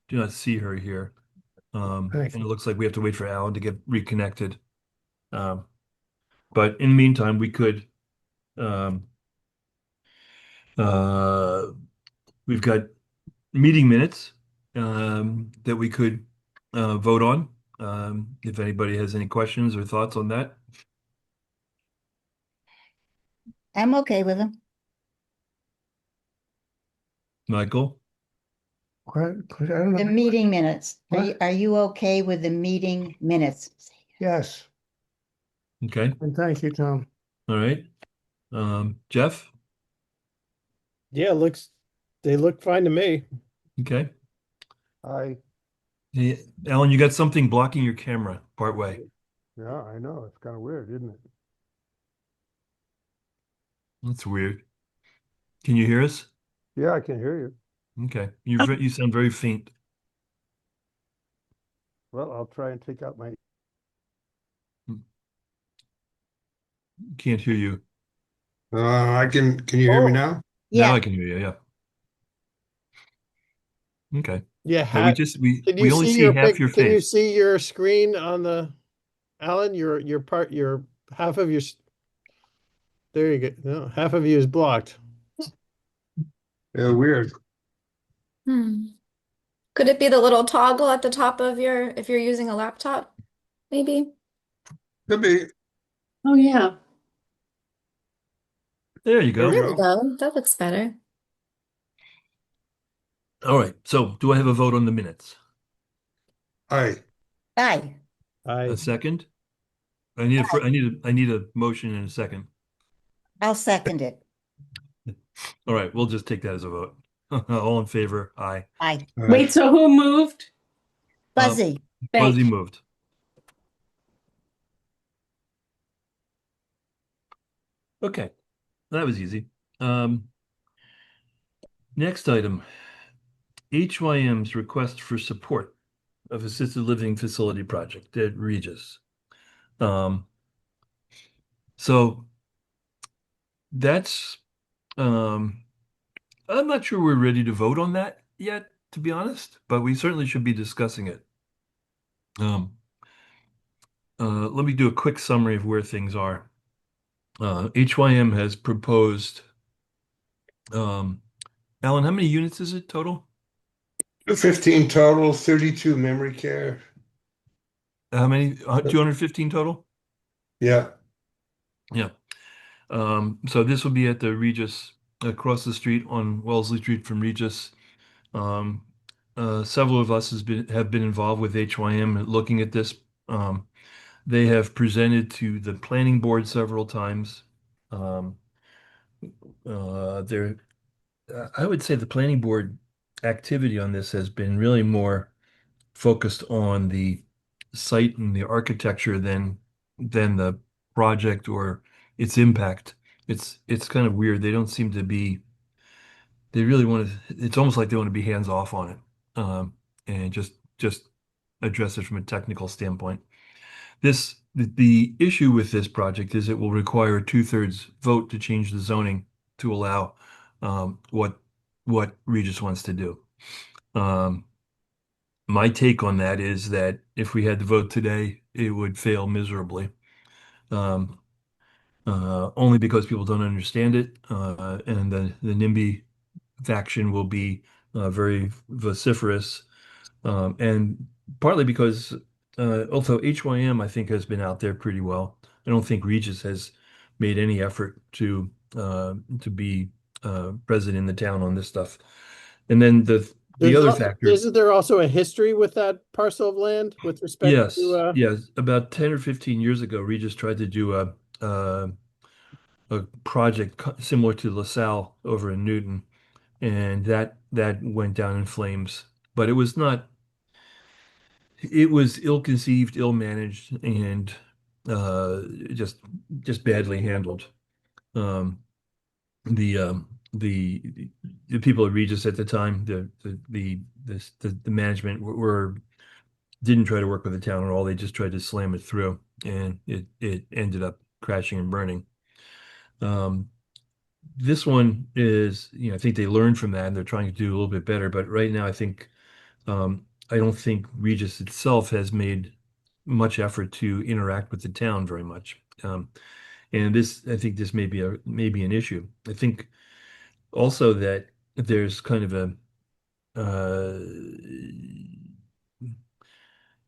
do not see her here. Thank And it you. looks like we have to wait for Alan to get reconnected. Um, but in the meantime, we could, um, uh, we've got meeting minutes that we could vote on. If anybody has any questions or thoughts on that, I'm okay with them. Michael. I don't The know. meeting minutes. What? Are you okay with the meeting minutes? Yes. Okay. And thank you, Tom. All right. Jeff. Yeah, they look fine to me. Okay. I, Hey, Alan, you got something blocking your camera part way. yeah, I know. It's kind of weird, isn't it? That's weird. Can you hear us? Yeah, I can hear you. Okay. You sound very faint. Well, I'll try and take out my. Can't hear you. Can you hear me Oh, now? Now yeah. I can hear you. Yeah. Okay. Yeah, Yeah, can you we only see see your half your pic? Can you face. see your screen on the Alan? Your part, your half of there you go. No, half of you is blocked. Yeah, weird. Hmm. Could it be the little toggle at the top of if you're using a laptop, maybe? Could be. Oh, yeah. There you There we go. There we go. go. That looks better. All right. So do I have a vote on the minutes? Aye. Aye. A I second? I need a motion in a second. I'll second it. All right, we'll just take that as a vote. All in favor? Aye. Aye. Aye. Wait, so who moved? Um, Buzzy. Fuzzy Thank you. moved. Okay, that was easy. Um, Next item, HYM's request for support of assisted living facility project at Regis. Um, so that's um, I'm not sure we're ready to vote on that yet, to be honest, but we certainly should be discussing it. Um, Let me do a quick summary of where things are. HYM has proposed, um, Alan, how many units is it total? 15 total, 32 memory care. How many? 215 total? Yeah. Yeah. So this will be at the Regis across the street on Wellesley Street from Regis. Um, Several of us have been involved with HYM looking at this. Um, they have presented to the planning board several times. Um, there, I would say the planning board activity on this has been really more focused on the site and the architecture than the project or its impact. It's kind of weird. They don't seem to be. They really want to. It's almost like they want to be hands off on it, and just address it from a technical standpoint. The issue with this project is it will require a two-thirds vote to change the zoning to allow what Regis wants to do. Um, my take on that is that if we had to vote today, it would fail miserably. Um, Only because people don't understand it, and the NIMBY faction will be very vociferous, and partly because although HYM I think has been out there pretty well, I don't think Regis has made any effort to be present in the town on this stuff. And then the other factor, isn't there also a history with that parcel of land with respect to yes, about 10 or 15 years ago, Regis tried to do uh, a project similar to LaSalle over in Newton, and that went down in flames. But it was not. It was ill-conceived, ill-managed, and uh, just just badly handled. Um, the people at Regis at the time, the management didn't try to work with the town at all. They just tried to slam it through, and it ended up crashing and burning. Um, this one is, I think they learned from that and they're trying to do a little bit better. But right now, I think I don't think Regis itself has made much effort to interact with the town very much. And I think this may be an issue. I think also that there's kind of a uh,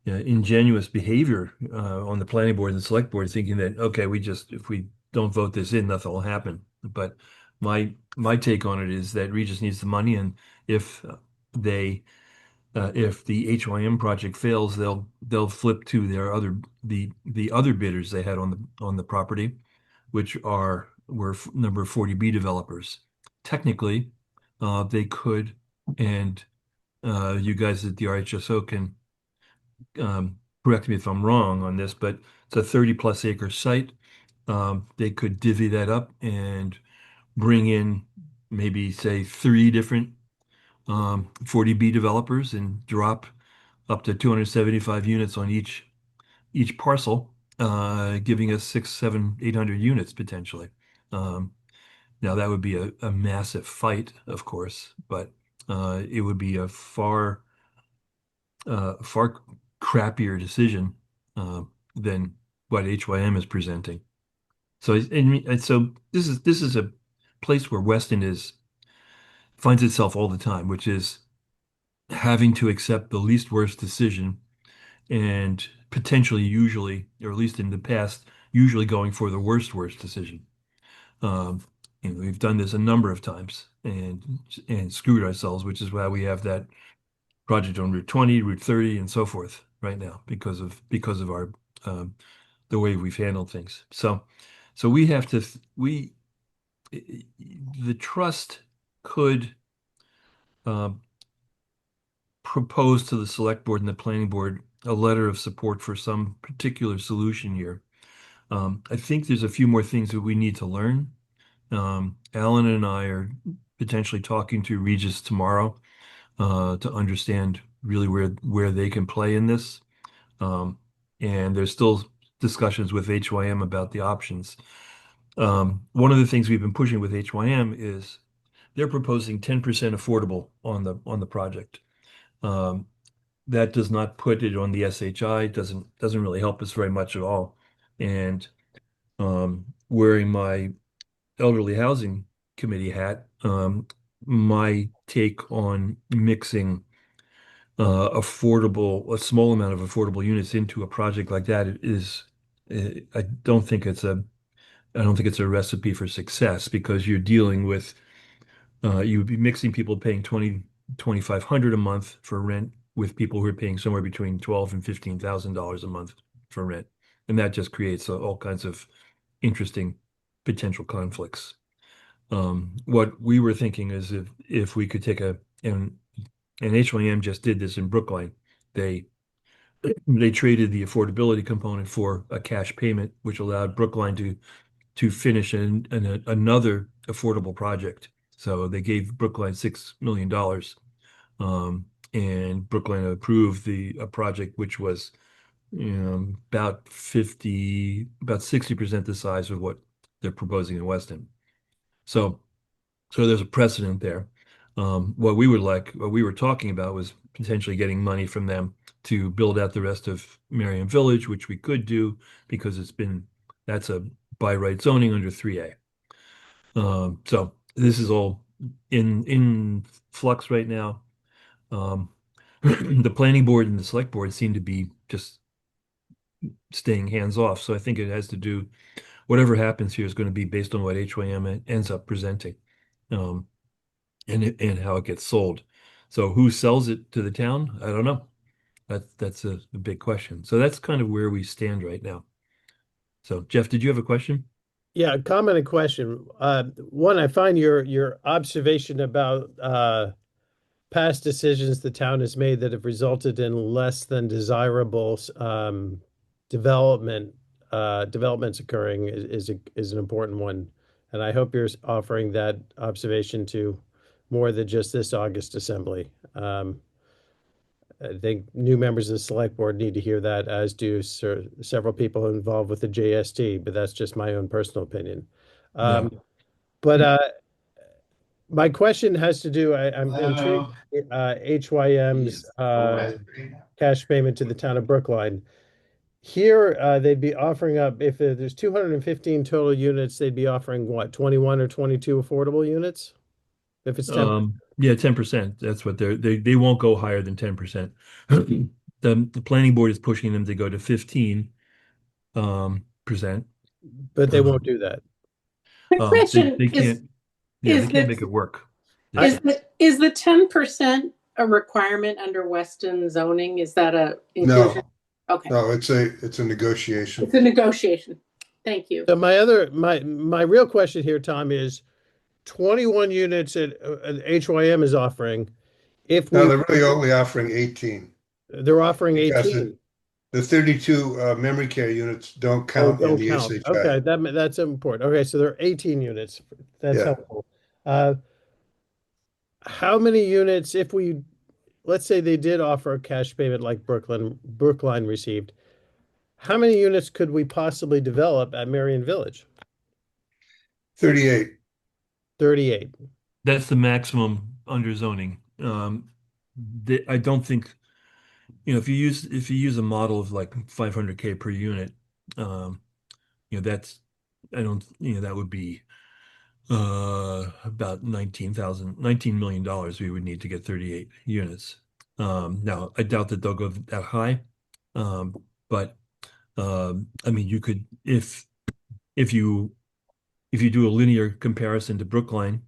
ingenuous behavior on the planning board and the select board, thinking that okay, if we don't vote this in, nothing will happen. But my take on it is that Regis needs the money, and if they if the HYM project fails, they'll flip to the other bidders they had on the property, which were number 40B developers. Technically, they could, and you guys at the RHSO can correct me if I'm wrong on this, but it's a 30 plus acre site. They could divvy that up and bring in maybe say three different 40B developers and drop up to 275 units on each parcel, giving us 6, 7, 800 units potentially. Um, Now that would be a massive fight, of course, but it would be a far crappier decision uh, than what HYM is presenting. So so this is a place where Weston is finds itself all the time, which is having to accept the least worst decision and potentially usually, or at least in the past, usually going for the worst decision. Um, we've done this a number of times and screwed ourselves, which is why we have that project on Route 20, Route 30, and so forth right now because of our the way we've handled things. So we have to we the trust could um, propose to the select board and the planning board a letter of support for some particular solution here. I think there's a few more things that we need to learn. Alan and I are potentially talking to Regis tomorrow to understand really where they can play in this. Um, and there's still discussions with HYM about the options. One of the things we've been pushing with HYM is they're proposing 10% affordable on the project. Um, that does not put it on the SHI, doesn't really help us very much at all. And wearing my elderly housing committee hat, my take on mixing a small amount of affordable units into a project like that is, I don't think I don't think it's a recipe for success because you're dealing with, you would be mixing people paying 2,500 a month for rent with people who are paying somewhere between 12 and $15,000 a month for rent. And that just creates all kinds of interesting potential conflicts. What we were thinking is if we could take and HYM just did this in Brookline. They they traded the affordability component for a cash payment, which allowed Brookline to finish another affordable project. So they gave Brookline $6 million, and Brookline approved a project which was about 60% the size of what they're proposing in Weston. So so there's a precedent there. What we were talking about was potentially getting money from them to build out the rest of Merriam Village, which we could do because that's a by right zoning under 3A. So this is all in flux right now. Um, the planning board and the select board seem to be just staying hands off. So I think it has to do, whatever happens here is going to be based on what HYM ends up presenting. Um, and how it gets sold. So who sells it to the town? I don't know. That's a big question. So that's kind of where we stand right now. So Jeff, did you have a question? Yeah, comment and question. One, I find your observation about past decisions the town has made that have resulted in less than desirable development developments occurring is an important one. And I hope you're offering that observation to more than just this August assembly. I think new members of the select board need to hear that, as do several people involved with the JST, but that's just my own personal opinion. Yeah. But My question has to do, I'm intrigued, HYM's cash payment to the town of Brookline. Here, they'd be offering up, if there's 215 total units, they'd be offering what, 21 or 22 affordable units? If it's 10, Yeah, 10%. That's what they won't go higher than 10%. The planning board is pushing them to go to 15 percent. but they won't do that. The question They is, can't, yeah, they is can't that, make it work. is the 10% a requirement under Weston zoning? Is that a inclusion? No, Okay, no, it's a negotiation. it's a negotiation. Thank you. So my real question here, Tom, is 21 units at HYM is offering. If No, we, they're really only offering 18. they're offering Because 18. the 32 memory care units don't Oh, count in don't the count. SHI. Okay, that's important. Okay, so there are 18 units. That's Yeah. helpful. Uh, how many units, if we, let's say they did offer a cash payment like Brookline received, how many units could we possibly develop at Marion Village? 38. 38. That's the maximum under zoning. I don't think, if you use a model of like 500K per unit, that's, I don't, that would be about $19 million we would need to get 38 units. Now I doubt that they'll go that high. But I mean, you could, if you do a linear comparison to Brookline,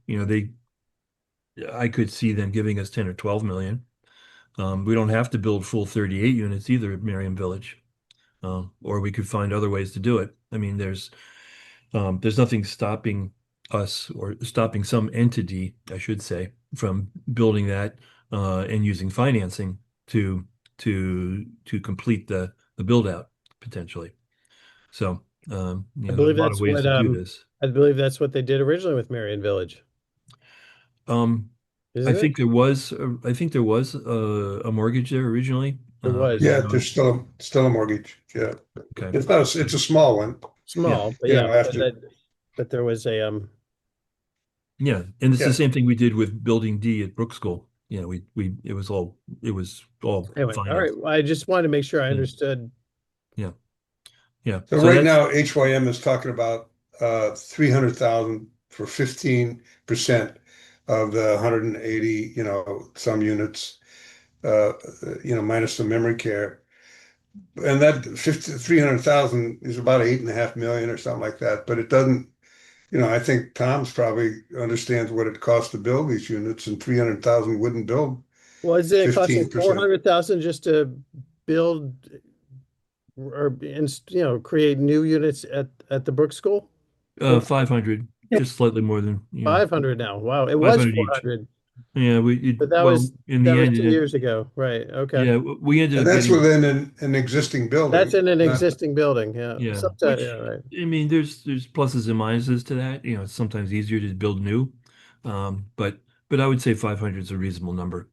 I could see them giving us 10 or 12 million. We don't have to build full 38 units either at Merriam Village. Or we could find other ways to do it. I mean, there's nothing stopping us or stopping some entity, I should say, from building that and using financing to complete the build out potentially. So I there's a believe lot of that's ways what to do this. I believe that's what they did originally with Marion Village, Um, I isn't it? think there was a mortgage there originally. There was, Yeah, yeah. there's still a mortgage. Yeah. Okay. It's a small one. Small, but You yeah, know, after but there was a Yeah, and it's Yeah. the same thing we did with Building D at Brook School. It was all anyway, all right. financed. Well, I just wanted to make sure I Yeah. understood. Yeah, yeah. So right now, HYM is talking about 300,000 for 15% of the 180, some units, minus the memory care. And that 300,000 is about 8.5 million or something like that. But it doesn't, I think Tom's probably understands what it costs to build these units, and 300,000 wouldn't build Well, is it costing 15%. 400,000 just to build or create new units at the Brook School? 500, just slightly more than 500 now. Wow, it was 500 each. 400, Yeah, but that well, was in the end, 2 years ago, right? Okay, yeah, we ended And up that's getting. within an existing building. that's in an not- existing building. Yeah, Yeah, sometimes, which yeah, right. I mean, there's pluses and minuses to that. It's sometimes easier to build new, but I would say 500 is a reasonable number.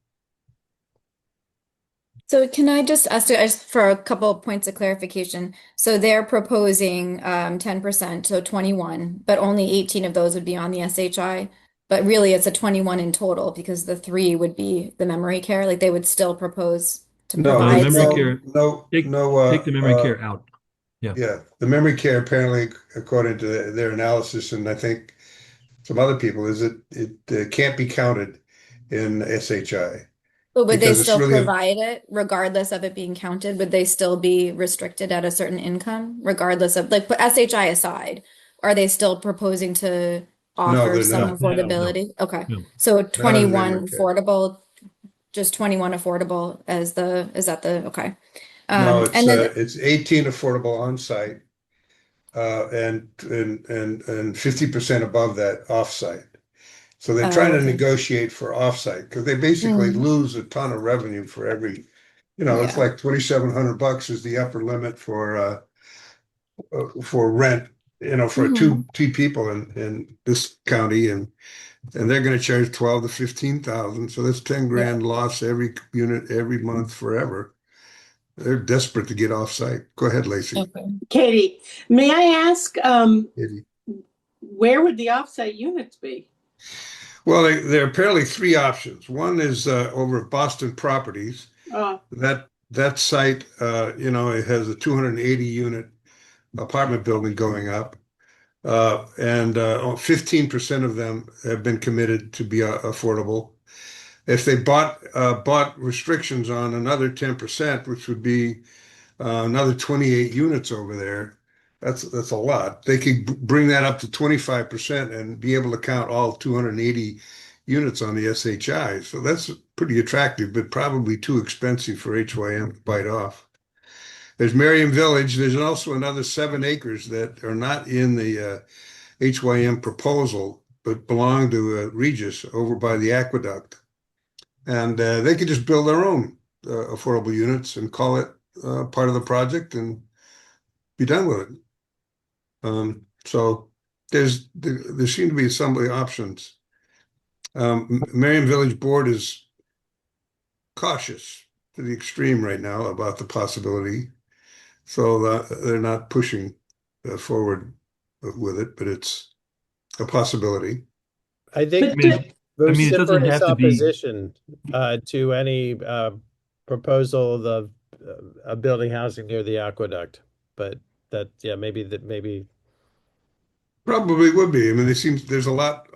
So can I just ask for a couple of points of clarification? So they're proposing 10%, so 21, but only 18 of those would be on the SHI. But really it's a 21 in total because the three would be the memory care. Like they would still propose to No, The provide memory some. care, take the memory care out. Yeah. Yeah, the memory care apparently, according to their analysis, and I think some other people, is it can't be counted in SHI But would they because it's still really provide it regardless of it being counted? Would they still be restricted at a certain income, regardless of like put SHI aside? Are they still proposing to no, offer they're some not. No, affordability? Okay. no. So Not on 21 memory care. affordable, just 21 affordable as is that the okay. No, And then it's 18 affordable on site, and 50% above that off-site. So they're trying to okay. negotiate for off-site because they basically Mm. lose a ton of revenue for every, it's Yeah. like $2,700 is the upper limit for rent, for Mhm. two people in this county, and they're going to charge 12 to 15,000. So that's 10 grand loss every unit every month forever. They're desperate to get off-site. Go ahead, Lacey. Okay. Katie, may I ask, Katie. where would the offsite units be? Well, there are apparently three options. One is over at Boston Properties. Oh, That site, it has a 280 unit apartment building going up, and 15% of them have been committed to be affordable. If they bought restrictions on another 10%, which would be another 28 units over there, that's a lot. They could bring that up to 25% and be able to count all 280 units on the SHI. So that's pretty attractive, but probably too expensive for HYM to bite off. There's Merriam Village. There's also another 7 acres that are not in the HYM proposal, but belong to Regis over by the aqueduct. And they could just build their own affordable units and call it part of the project and be done with it. So there seem to be some options. Marion Village Board is cautious to the extreme right now about the possibility, so they're not pushing forward with it, but it's a possibility. I think But I mean, it doesn't vociferous have to be. opposition to any proposal of building housing near the aqueduct, but yeah, maybe. Probably would be. I mean, there's a lot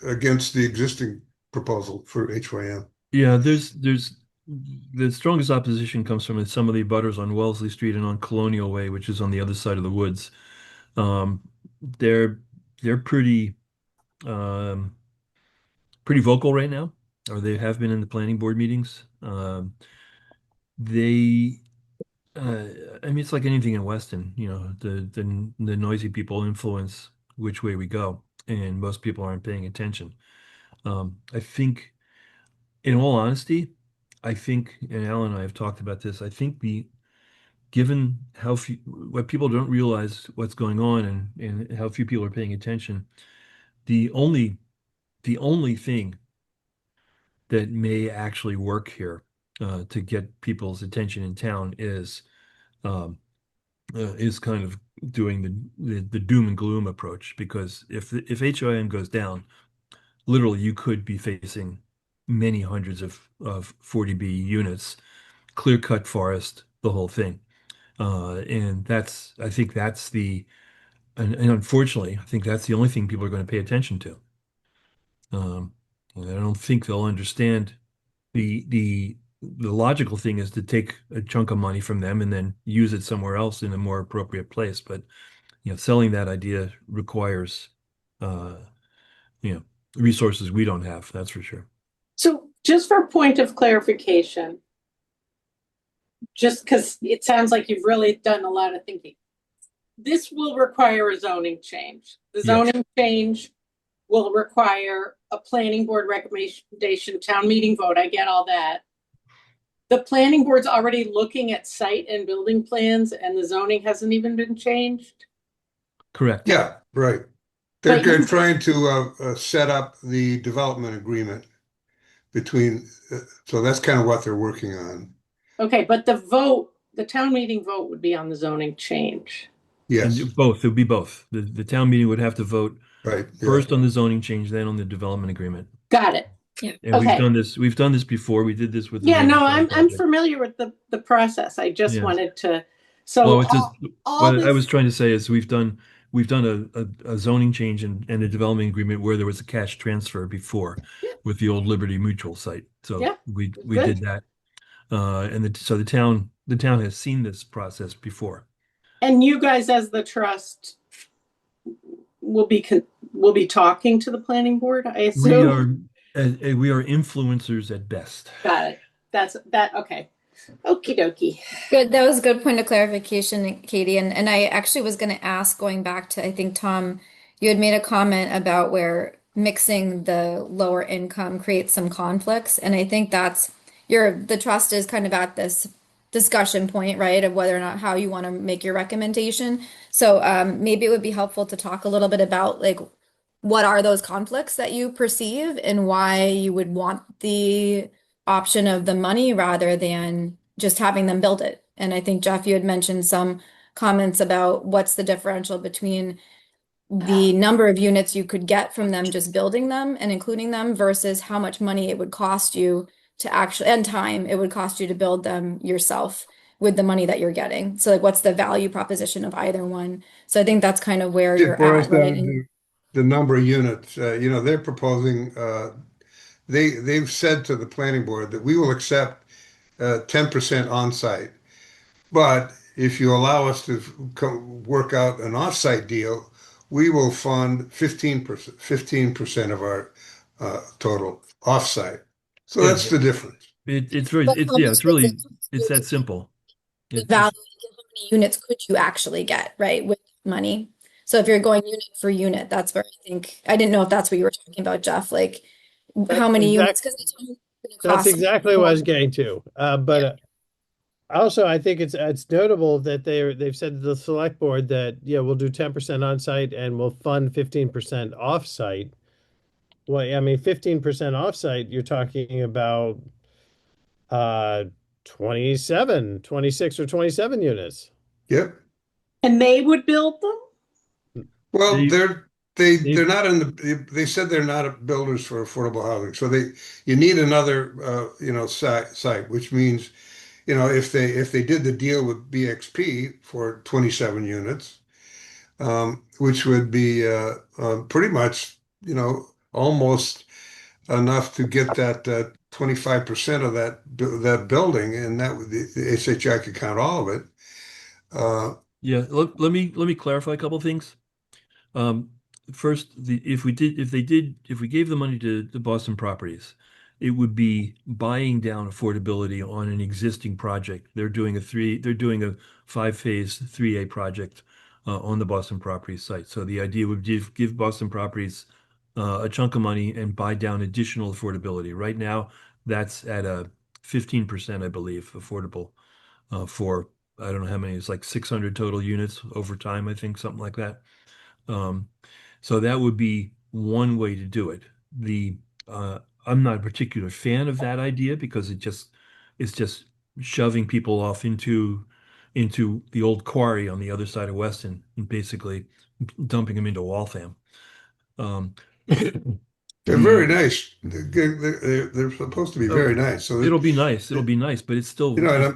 against the existing proposal for HYM. Yeah, there's the strongest opposition comes from some of the butters on Wellesley Street and on Colonial Way, which is on the other side of the woods. Um, they're they're pretty vocal right now, or they have been in the planning board meetings. They I mean, it's like anything in Weston, the noisy people influence which way we go, and most people aren't paying attention. I think, in all honesty, I think, and Alan and I have talked about this, I think given how few, what people don't realize what's going on and how few people are paying attention, the only thing that may actually work here to get people's attention in town um, is kind of doing the doom and gloom approach, because if HOM goes down, literally you could be facing many hundreds of 40B units, clear cut forest, the whole thing. And I think and unfortunately, I think that's the only thing people are going to pay attention to. And I don't think they'll understand the logical thing is to take a chunk of money from them and then use it somewhere else in a more appropriate place. But selling that idea requires uh, resources we don't have, that's for sure. so just for point of clarification, just because it sounds like you've really done a lot of thinking, this will require a zoning change. The Yes. zoning change will require a planning board recommendation, town meeting vote. I get all that. The planning board's already looking at site and building plans, and the zoning hasn't even been changed. Correct. Yeah, right. But They're you- trying to set up the development agreement between, so that's kind of what they're working on. Okay, but the town meeting vote would be on the zoning change. Yes, And both, it would be both. The town meeting would have to vote right. Yeah. first on the zoning change, then on the development agreement. Got it. And Okay. we've done this before. We did this with the Yeah, no, Raven I'm project. familiar with the process. I just Yes. wanted to, Well, so it's just all what I was this, trying to say is we've done a zoning change and a development agreement where there was a cash transfer before Yeah. with the old Liberty Mutual site. So Yeah, we good. did that. So the town has seen this process before. and you guys as the trust will be talking to the planning board, I assume? We are influencers at best. Got it. Okay. Okie dokie. Good. That was a good point of clarification, Katie. And I actually was going to ask, going back to, I think, Tom, you had made a comment about where mixing the lower income creates some conflicts. And I think the trust is kind of at this discussion point, right, of whether or not how you want to make your recommendation. So maybe it would be helpful to talk a little bit about like what are those conflicts that you perceive and why you would want the option of the money rather than just having them build it. And I think, Jeff, you had mentioned some comments about what's the differential between the number of units you could get from them just building them and including them versus how much money it would cost you to actually, and time it would cost you to build them yourself with the money that you're getting. So like what's the value proposition of either one? So I think that's kind of where It you're boils at, right? down And to the number of units. They're proposing, they've said to the planning board that we will accept 10% on-site. But if you allow us to work out an off-site deal, we will fund 15% of our total off-site. So Yeah, that's the difference. it's very, but how yeah, much it's does it really, cost it's you that to simple. the It's value, just, like, how many units could you actually get, right, with money? So if you're going unit for unit, that's where I think, I didn't know if that's what you were talking about, Jeff, like how That's many units, exact. because it's going to That's cost exactly what I more. was getting to. But also, I think it's notable that they've said to the select board that yeah, we'll do 10% on site and we'll fund 15% off site. Well, I mean, 15% off site, you're talking about uh 26 or 27 units. Yep. And they would build them? Well, they, they're they, not in they said they're not builders for affordable housing. So you need another site, which means, if they did the deal with BXP for 27 units, which would be pretty much, almost enough to get that 25% of that building, and that would the HHI could count all of it. Uh, yeah, let me clarify a couple things. Um, First, if we gave the money to the Boston Properties, it would be buying down affordability on an existing project. They're doing a 5-phase 3A project on the Boston Properties site. So the idea would give Boston Properties a chunk of money and buy down additional affordability. Right now, that's at a 15%, I believe, affordable for I don't know how many. It's like 600 total units over time, I think, something like that. Um, so that would be one way to do it. The I'm not a particular fan of that idea because it's just shoving people off into the old quarry on the other side of Weston and basically dumping them into Waltham. Um, they're very the nice. They're supposed to be oh, very nice. So it'll be nice. It'll that, be nice, but and it's I'm, still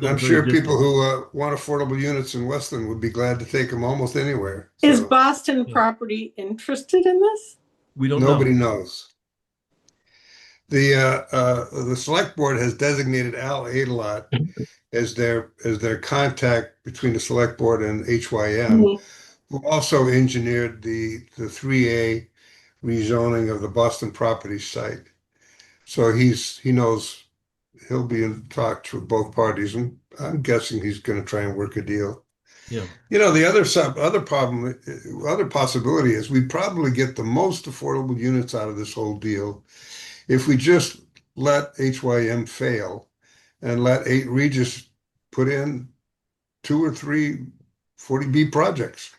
I'm very sure people distant. who want affordable units in Weston would be glad to take them almost anywhere. Is So Boston Yeah. Property interested in this? We don't nobody know. knows. The select board has designated Al Adelot as their contact between the select board and HYM, Mhm. who also engineered the 3A rezoning of the Boston property site. So he knows he'll be in touch with both parties, and I'm guessing he's going to try and work a deal. Yeah. The other possibility is we probably get the most affordable units out of this whole deal if we just let HYM fail and let 8 Regis put in 2 or 3 40B projects,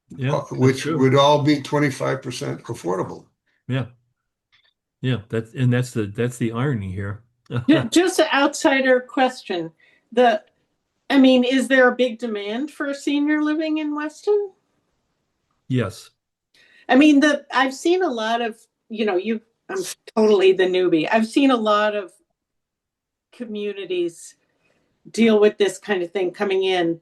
Yeah, that's which true. would all be 25% affordable. Yeah. Yeah, that's the irony here. Just an outsider question. The, I mean, is there a big demand for senior living in Weston? Yes. I mean, I've seen a lot of, I'm totally the newbie. I've seen a lot of communities deal with this kind of thing coming in,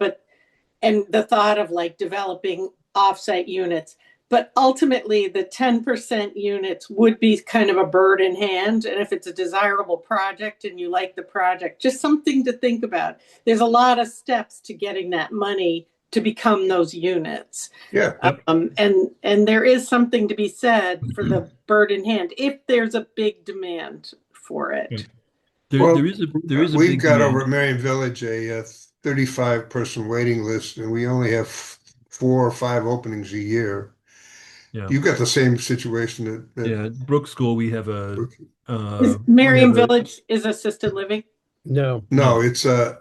and the thought of like developing offsite units. But ultimately, the 10% units would be kind of a bird in hand. And if it's a desirable project and you like the project, just something to think about. There's a lot of steps to getting that money to become those units. Yeah. Yep. And there is something to be said for the bird in hand if there's a big demand for it. There Well, is a we've big got over demand. at Marion Village a 35-person waiting list, and we only have 4 or 5 openings a year. Yeah. You've got the same situation Yeah. At Brook School, Is we have Marion a Village is assisted living? No. no, no it's a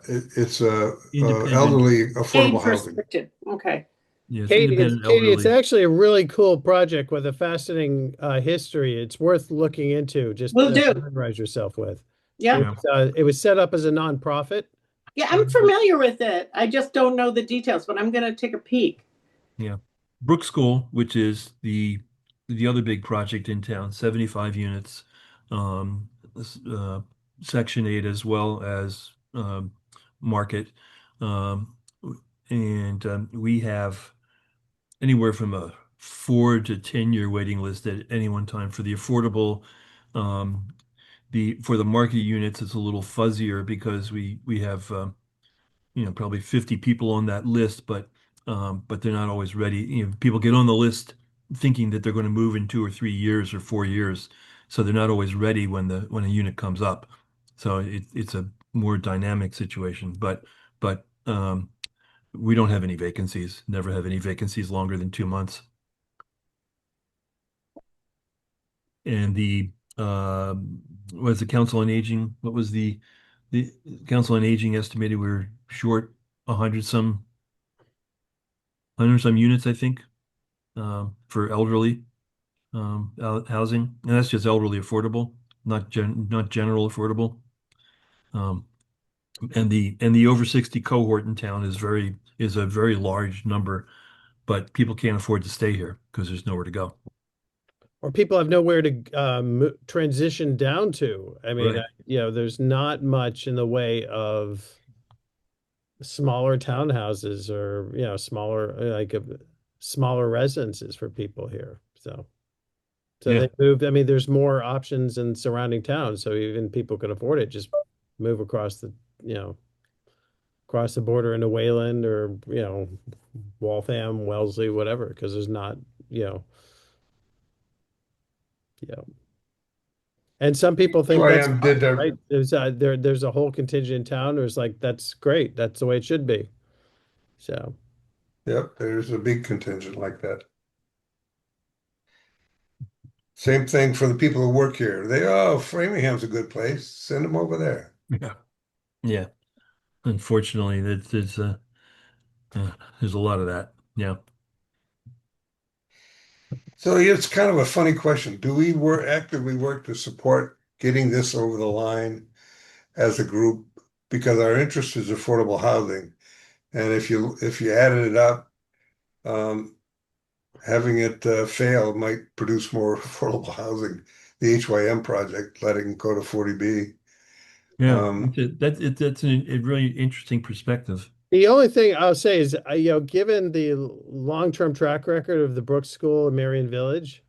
independent. elderly affordable Age housing. restricted. Okay. Yeah, it's Katie, independent it's elderly. actually a really cool project with a fascinating history. It's worth looking into. Just Will do. familiarize yourself with. Yeah. Yeah. It was set up as a nonprofit. Yeah, I'm familiar with it. I just don't know the details, but I'm going to take a peek. Yeah. Brook School, which is the other big project in town, 75 units, um, Section 8 as well as Market. Um, and we have anywhere from a 4 to 10 year waiting list at any one time for the affordable. Um, for the market units, it's a little fuzzier because we have probably 50 people on that list, but they're not always ready. People get on the list thinking that they're going to move in 2 or 3 years or 4 years, so they're not always ready when a unit comes up. So it's a more dynamic situation, but we don't have any vacancies. Never have any vacancies longer than 2 months. And the was the Council on Aging? What was the Council on Aging estimated we're short 100 some units, I think, for elderly housing, and that's just elderly affordable, not general affordable. Um, and the over 60 cohort in town is a very large number, but people can't afford to stay here because there's nowhere to go. Or people have nowhere to transition down to. I mean, Right. there's not much in the way of smaller townhouses or smaller smaller residences for people here. So Yeah. they moved. I mean, there's more options in surrounding towns, so even people can afford it. Just move across you know across the border into Wayland or Waltham, Wellesley, whatever, because there's not you know yeah. And some people think that's HYM fine, did a, right? There's a whole contingent in town who's like, that's great. That's the way it should be. So yep, there's a big contingent like that. Same thing for the people who work here. Framingham's a good place. Send them over there. Yeah. Yeah. Unfortunately, there's a lot of that. Yeah. So yeah, it's kind of a funny question. Do we actively work to support getting this over the line as a group? Because our interest is affordable housing. And if you added it up, um, having it fail might produce more affordable housing. The HYM project, letting it go to 40B. Yeah. Um, That's a really interesting perspective. the only thing I'll say is, given the long-term track record of the Brooks School and Marion Village,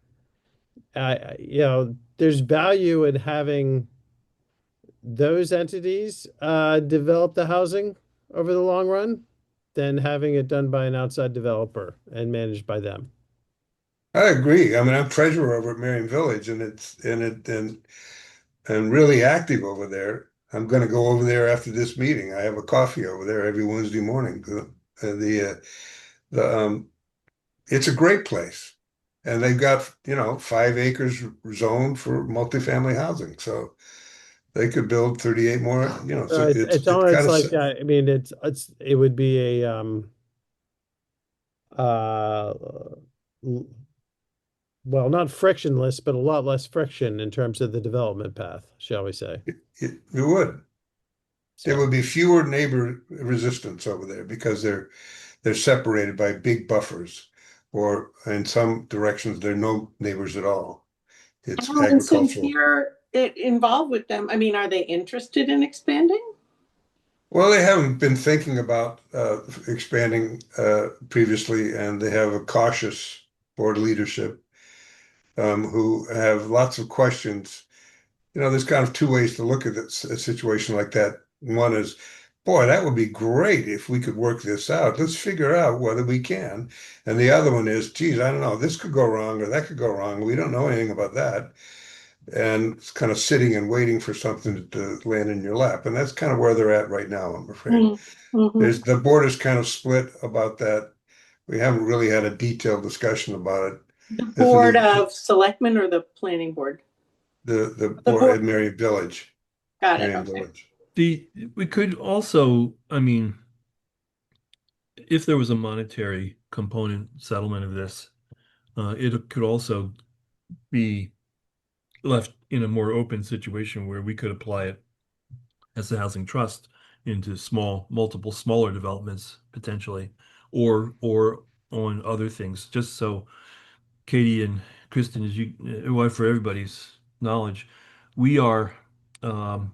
there's value in having those entities develop the housing over the long run than having it done by an outside developer and managed by them. I agree. I mean, I'm treasurer over at Marion Village, and and really active over there. I'm going to go over there after this meeting. I have a coffee over there every Wednesday morning. The It's a great place, and they've got 5 acres zoned for multifamily housing, so they could build 38 more. So It's it almost kind like, of I mean, it would be a uh l- well, not frictionless, but a lot less friction in terms of the development path, shall we say. it would. There So would be fewer neighbor resistance over there because they're separated by big buffers, or in some directions there are no neighbors at all. It's And since agricultural. you're involved with them, I mean, are they interested in expanding? Well, they haven't been thinking about expanding previously, and they have a cautious board leadership who have lots of questions. There's kind of two ways to look at a situation like that. One is, boy, that would be great if we could work this out. Let's figure out whether we can. And the other one is, geez, I don't know, this could go wrong or that could go wrong. We don't know anything about that. And it's kind of sitting and waiting for something to land in your lap. And that's kind of where they're at right now, I'm afraid. Mm-hmm. The board is kind of split about that. We haven't really had a detailed discussion about it. The As a Board new, of Selectmen or the Planning Board? the The board at board. Marion Village, Got it. Marion Okay. Village. We could also, I mean, if there was a monetary component settlement of this, it could also be left in a more open situation where we could apply it as a housing trust into multiple smaller developments potentially, or on other things, just so Katie and Kristen, well, for everybody's knowledge, we are um,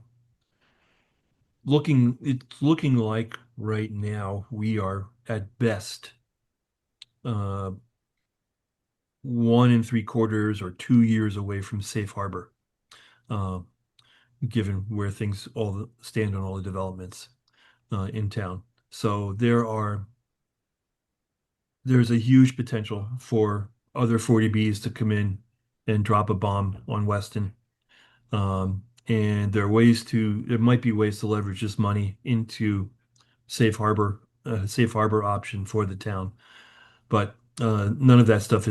it's looking like right now we are at best uh, 1 3/4 or 2 years away from safe harbor, uh, given where things stand on all the developments in town. So there's a huge potential for other 40Bs to come in and drop a bomb on Weston. And there might be ways to leverage this money into safe harbor option for the town. But none of that stuff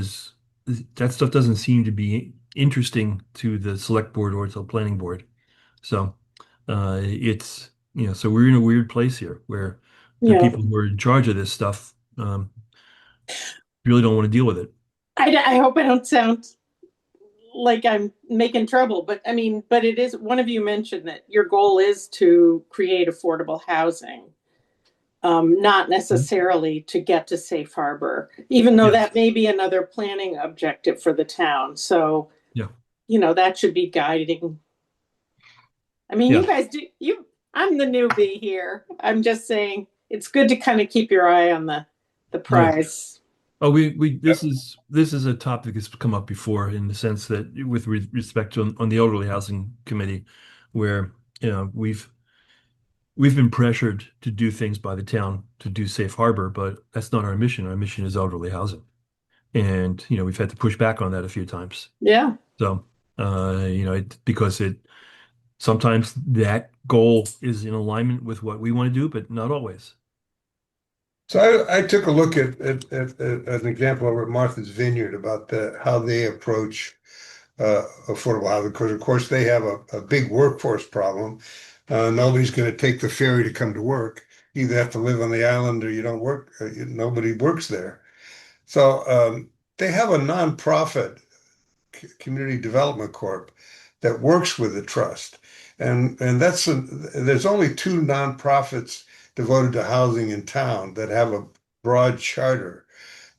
doesn't seem to be interesting to the select board or to the planning board. So so we're in a weird place here where the Yeah. people who are in charge of this stuff really don't want to deal with it. I hope I don't sound like I'm making trouble, but I mean, but it is, one of you mentioned that your goal is to create affordable housing, not necessarily to get to safe harbor, even though Yes. that may be another planning objective for the town. So, Yeah. that should be guiding. I mean, Yeah. you guys I'm the newbie here. I'm just saying it's good to kind of keep your eye on the prize. Oh, this is a topic that's come up before in the sense that with respect to on the elderly housing committee, where we've been pressured to do things by the town to do safe harbor, but that's not our mission. Our mission is elderly housing, and we've had to push back on that a few times. Yeah. So because it sometimes that goal is in alignment with what we want to do, but not always. So I took a look at an example over at Martha's Vineyard about how they approach affordable housing, because of course they have a big workforce problem. Nobody's going to take the ferry to come to work. You either have to live on the island or you don't work. Nobody works there. So they have a nonprofit community development corp that works with the trust, and there's only two nonprofits devoted to housing in town that have a broad charter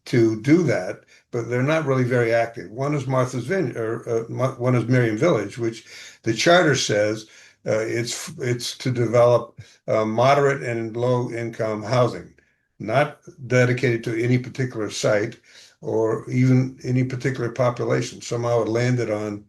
to do that, but they're not really very active. One is Martha's Vineyard, or one is Miriam Village, which the charter says it's to develop moderate and low income housing, not dedicated to any particular site or even any particular population. Somehow it landed on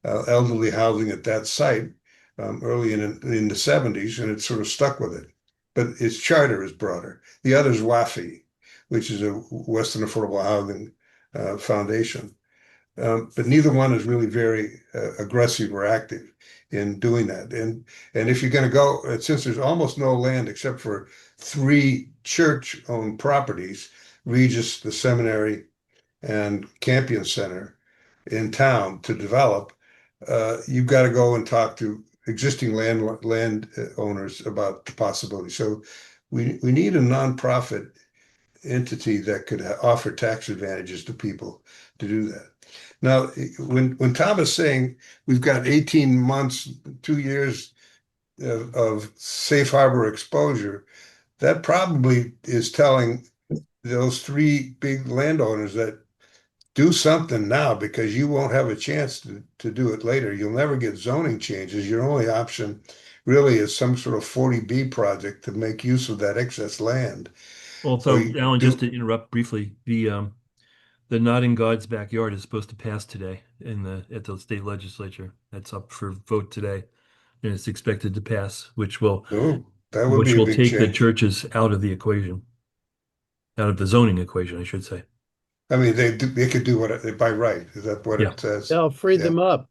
elderly housing at that site early in the 70s, and it sort of stuck with it. But its charter is broader. The other is WAFI, which is a Western Affordable Housing Foundation. But neither one is really very aggressive or active in doing that. And if you're going to go, since there's almost no land except for 3 church-owned properties, Regis, the seminary, and Campion Center in town to develop, you've got to go and talk to existing land owners about the possibility. So we need a nonprofit entity that could offer tax advantages to people to do that. Now, when Tom is saying we've got 18 months, 2 years of safe harbor exposure, that probably is telling those 3 big landowners that do something now, because you won't have a chance to do it later. You'll never get zoning changes. Your only option really is some sort of 40B project to make use of that excess land. Well, Or so Alan, just to interrupt briefly, the Not in God's Backyard is supposed to pass today at the state legislature. That's up for vote today, and it's expected to pass, oh, that would be a big take the change. churches out of the equation, out of the zoning equation, I should say. I mean, they could do what by right. Is that what Yeah. it says? They'll free Yeah. them up.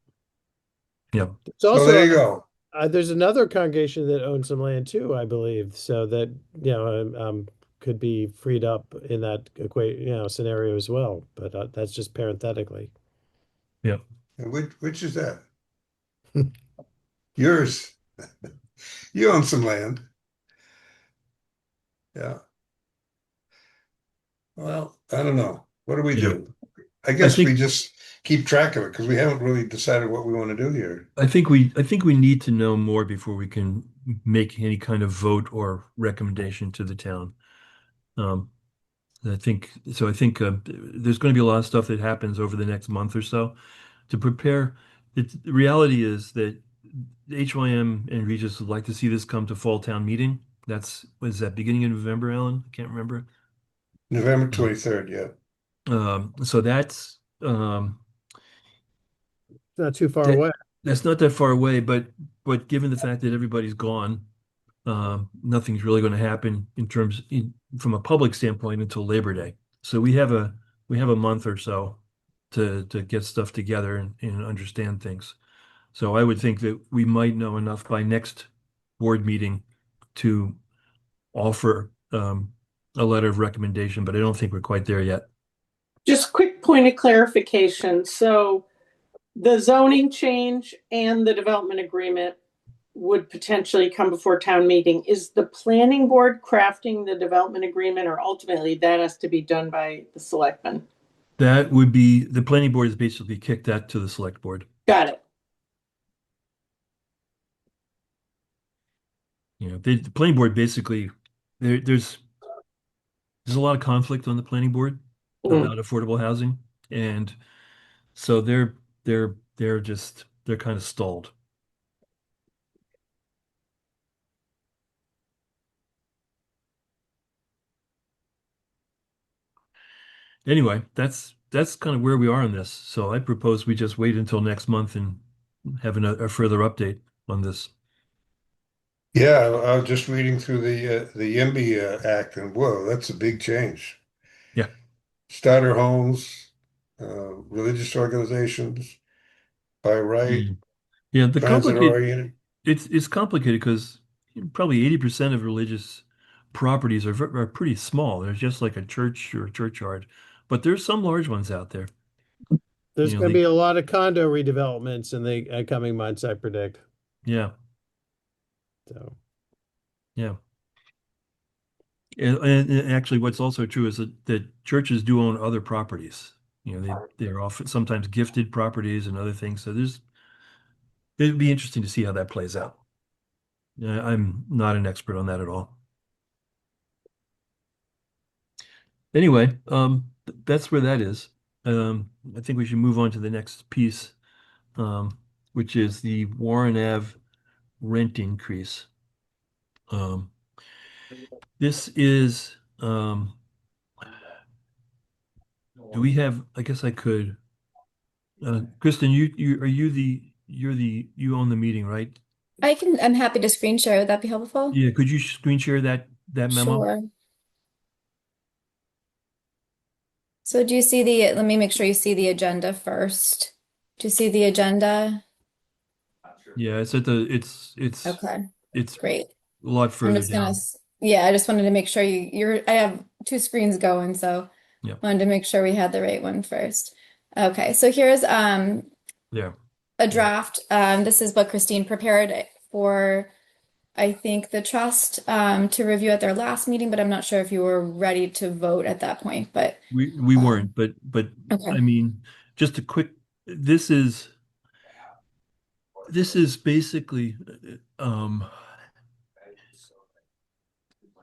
Yeah. It's So also, there you go. there's another congregation that owns some land too, I believe, so that, could be freed up in that scenario as well. But that's just parenthetically. Yeah. And which is that? Yours. You own some land. Yeah. Well, I don't know. What do we Yeah. do? I guess think- we just keep track of it because we haven't really decided what we want to do here. I think we need to know more before we can make any kind of vote or recommendation to the town. I think so. I think there's going to be a lot of stuff that happens over the next month or so to prepare. The reality is that HYM and Regis would like to see this come to fall town meeting. Was that beginning of November, Alan? I can't remember. November 23rd, yeah. So Not too far that away. that's not that far away, but given the fact that everybody's gone, nothing's really going to happen from a public standpoint until Labor Day. So we have a month or so to get stuff together and understand things. So I would think that we might know enough by next board meeting to offer a letter of recommendation, but I don't think we're quite there yet. Just quick point of clarification. So the zoning change and the development agreement would potentially come before town meeting. Is the planning board crafting the development agreement, or ultimately that has to be done by the selectmen? That would be the planning board has basically kicked that to the select board. Got it. The planning board basically there's a lot of conflict on the planning board Mm. about affordable housing, and so they're kind of stalled. Anyway, that's kind of where we are on this. So I propose we just wait until next month and have a further update on this. Yeah, I was just reading through the YIMBY Act, and whoa, that's a big change. Yeah. Starter homes, religious organizations, by right, Yeah, the transit complicated oriented. it's complicated because probably 80% of religious properties are pretty small. They're just like a church or a churchyard, but there's some large ones out there. There's You know, going to be a lot of condo redevelopments in the coming months, I predict. yeah, So, yeah. And actually, what's also true is that churches do own other properties. They're often sometimes gifted properties and other things. So it'd be interesting to see how that plays out. I'm not an expert on that at all. Anyway, that's where that is. I think we should move on to the next piece, which is the Warren Ave rent increase. Um, this is, do we have, I guess I could, Kristen, you own the meeting, right? I'm happy to screen share. Would that be helpful? Yeah, could you screen share that memo? Sure. So do you see let me make sure you see the agenda first. Do you see the agenda? Yeah, it's Okay, it's great. a lot I'm further just gonna, down. yeah, I just wanted to make sure I have two screens going, so Yeah, wanted to make sure we had the right one first. Okay, so here's there. a draft. This is what Christine prepared for, I think, the trust to review at their last meeting, but I'm not sure if you were ready to vote at that point, but We um, weren't, but I okay. mean, just a quick. This is this is basically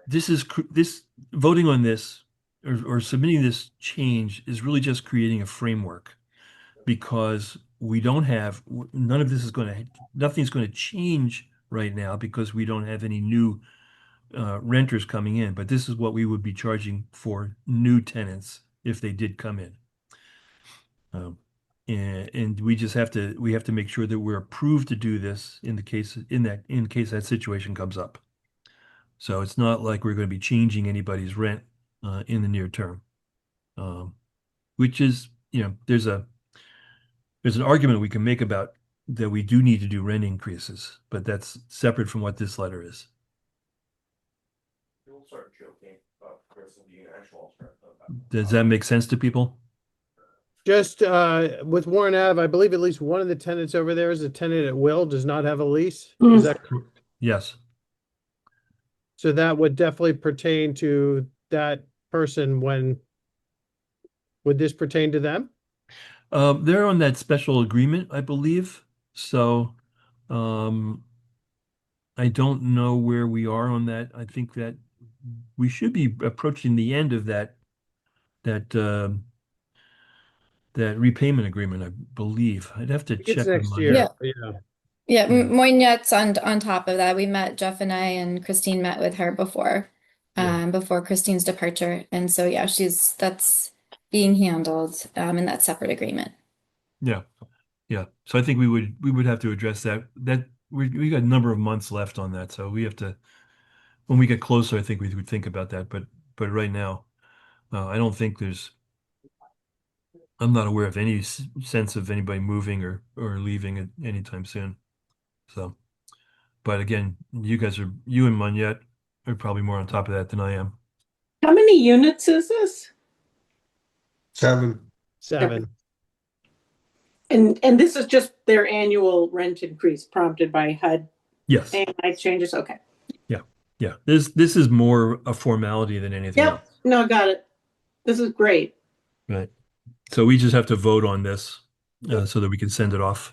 this voting on this or submitting this change is really just creating a framework because we don't have none of this is going to nothing's going to change right now because we don't have any new renters coming in. But this is what we would be charging for new tenants if they did come in. And we have to make sure that we're approved to do this in case that situation comes up. So it's not like we're going to be changing anybody's rent in the near term, um, which is there's an argument we can make about that we do need to do rent increases, but that's separate from what this letter is. Does that make sense to people? just with Warren Ave, I believe at least one of the tenants over there is a tenant at will, does not have a lease. Is that Yes. so? That would definitely pertain to that person. When would this pertain to them? They're on that special agreement, I believe. So, um, I don't know where we are on that. I think that we should be approaching the end of that that that repayment agreement, I believe. I'd have to I think it's check with next Monya. year. Yeah. Yeah. Yeah, Yeah. Moynette's on top of that. We met Jeff and I and Christine met with her before Christine's departure. And so yeah, that's being handled in that separate agreement. Yeah. Yeah. So I think we would have to address that. We got a number of months left on that, so we have to when we get closer, I think we would think about that. But right now, I don't think I'm not aware of any sense of anybody moving or leaving at anytime soon. So, but again, you and Monette are probably more on top of that than I am. How many units is this? 7. 7. And this is just their annual rent increase prompted by HUD Yes. AMI changes? Okay. Yeah. Yeah. This is more a formality than anything Yep. else. No, got it. This is great. Right. So we just have to vote on this so that we can send it off.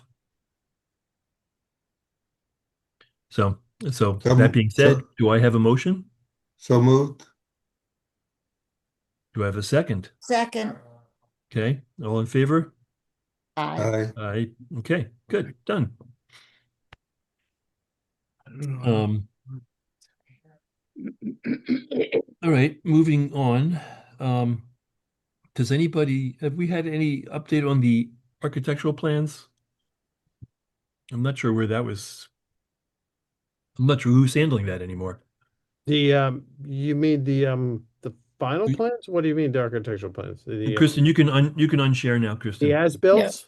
So, so that being said, do I have a motion? So moved. Do I have a second? Second. Okay. All in favor? Aye. Aye. Okay. Good. Done. Um, all right. Moving on. Have we had any update on the architectural plans? I'm not sure where that was. I'm not sure who's handling that anymore. You mean the final We- plans? What do you mean the architectural plans? Kristen, you can unshare now, The Kristen. as-built?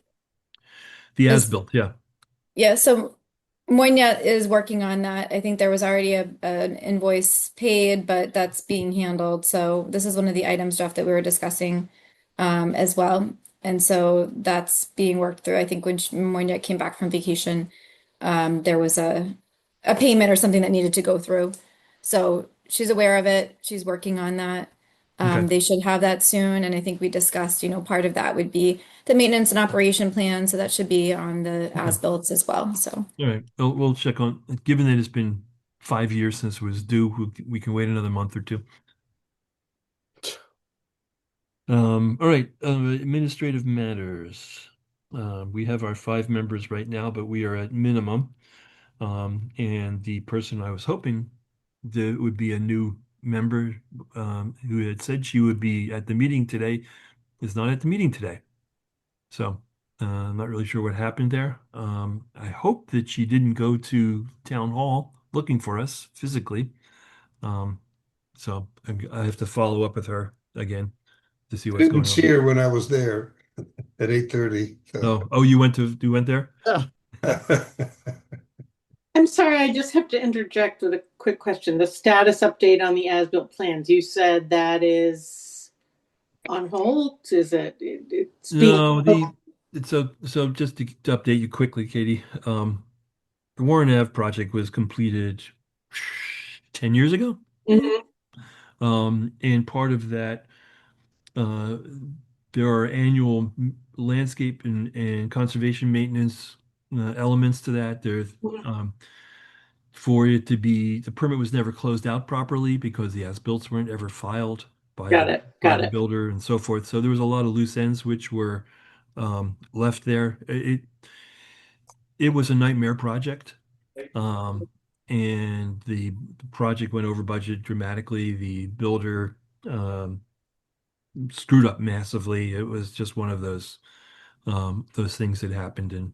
The Yes. as-built, yeah. Yeah, so Moynier is working on that. I think there was already an invoice paid, but that's being handled. So this is one of the items, Jeff, that we were discussing as well. And so that's being worked through. I think when Moynier came back from vacation, there was a payment or something that needed to go through. So she's aware of it. She's working on that. Okay. They should have that soon. And I think we discussed, part of that would be the maintenance and operation plan. So that should be on the as-built as well. So All right. We'll check on, given that it's been 5 years since it was due, we can wait another month or two. All right. Administrative matters. We have our 5 members right now, but we are at minimum. And the person I was hoping that would be a new member, who had said she would be at the meeting today, is not at the meeting today. So, I'm not really sure what happened there. I hope that she didn't go to town hall looking for us physically. So I have to follow up with her again to see what's Didn't going see on. her when I was there at 8:30. Oh, you went there? I'm sorry, I just have to interject with a quick question. The status update on the as-built plans, you said that is on hold? Is it's No, being, so just to update you quickly, Katie, the Warren Ave project was completed 10 years ago. Mhm. And part of that, uh, there are annual landscape and conservation maintenance elements to that. There's for it to be, the permit was never closed out properly because the as-bills weren't ever filed by Got the it, got it. builder and so forth. So there was a lot of loose ends which were left there. It was a nightmare project. And the project went over budget dramatically. The builder screwed up massively. It was just one of those things that happened, and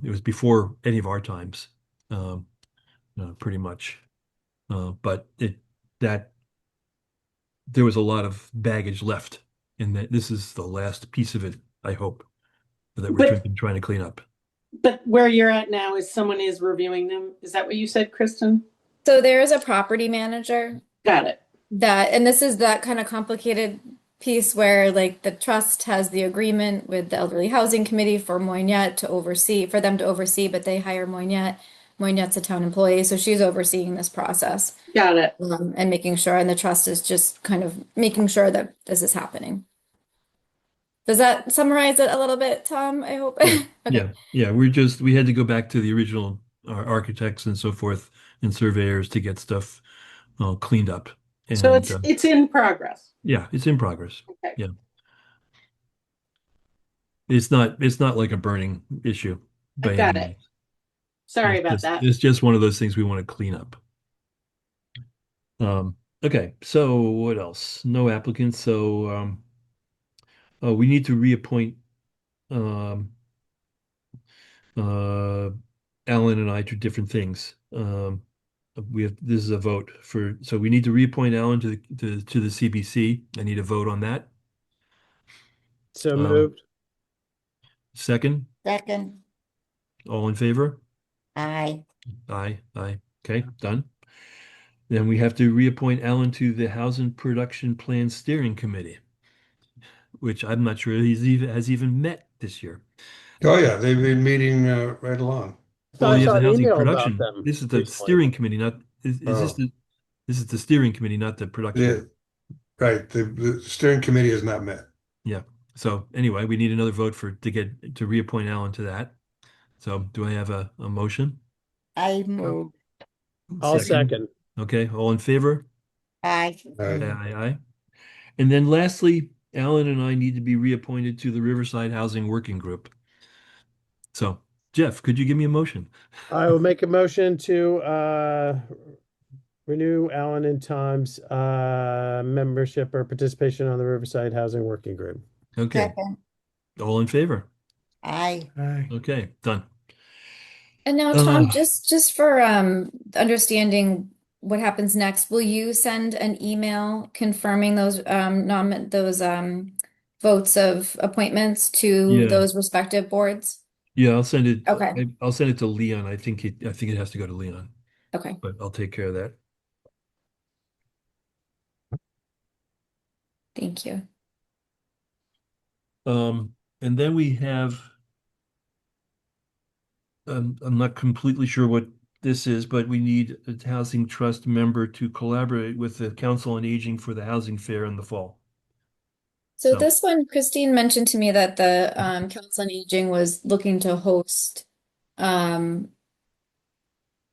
it was before any of our times, pretty much. But that there was a lot of baggage left, and that this is the last piece of it, I hope, that we're trying to clean up. But where you're at now is someone is reviewing them. Is that what you said, Kristen? so there is a property manager Got it. and this is that kind of complicated piece where like the trust has the agreement with the Elderly Housing Committee for Moynier to oversee, for them to oversee, but they hire Moynier. Moynier's a town employee, so she's overseeing this process Got it. and making sure, and the trust is just kind of making sure that this is happening. Does that summarize it a little bit, Tom? I hope. Okay. Yeah. We had to go back to the original architects and so forth and surveyors to get stuff cleaned up. So And it's in progress. yeah, it's in progress. Okay. Yeah. It's not like a burning issue I by any got it. means. Sorry about that. It's just one of those things we want to clean up. Okay, so what else? No applicants, so we need to reappoint um uh Alan and I to different things. We have this is a vote for so we need to reappoint Alan to the CBC. I need a vote on that. So Um, moved. second, Second, all in favor? aye. Aye. Okay, done. Then we have to reappoint Alan to the Housing Production Plan Steering Committee, which I'm not sure has even met this year. Oh, yeah, they've been meeting right along. So Well, I he has saw a an housing email about production. them This is the recently. steering committee, not is Oh. this is the steering committee, not the production. Right, the steering committee has not met. Yeah. So anyway, we need another vote to reappoint Alan to that. So do I have a motion? I move, I'll second. Okay, all in favor? aye. Aye. And then lastly, Alan and I need to be reappointed to the Riverside Housing Working Group. So, Jeff, could you give me a motion? I will make a motion to renew Alan and Tom's membership or participation on the Riverside Housing Working Group. Okay, Second, all in favor? aye. Okay, done. And now, Tom, just for understanding what happens next, will you send an email confirming those votes of appointments to Yeah. those respective boards? Yeah, I'll send it. Okay. I'll send it to Leon. I think it has to go to Leon, Okay. but I'll take care of that. Thank you. And then we have, I'm not completely sure what this is, but we need a housing trust member to collaborate with the Council on Aging for the housing fair in the fall. So So- this one, Christine mentioned to me that the Council on Aging was looking to host um,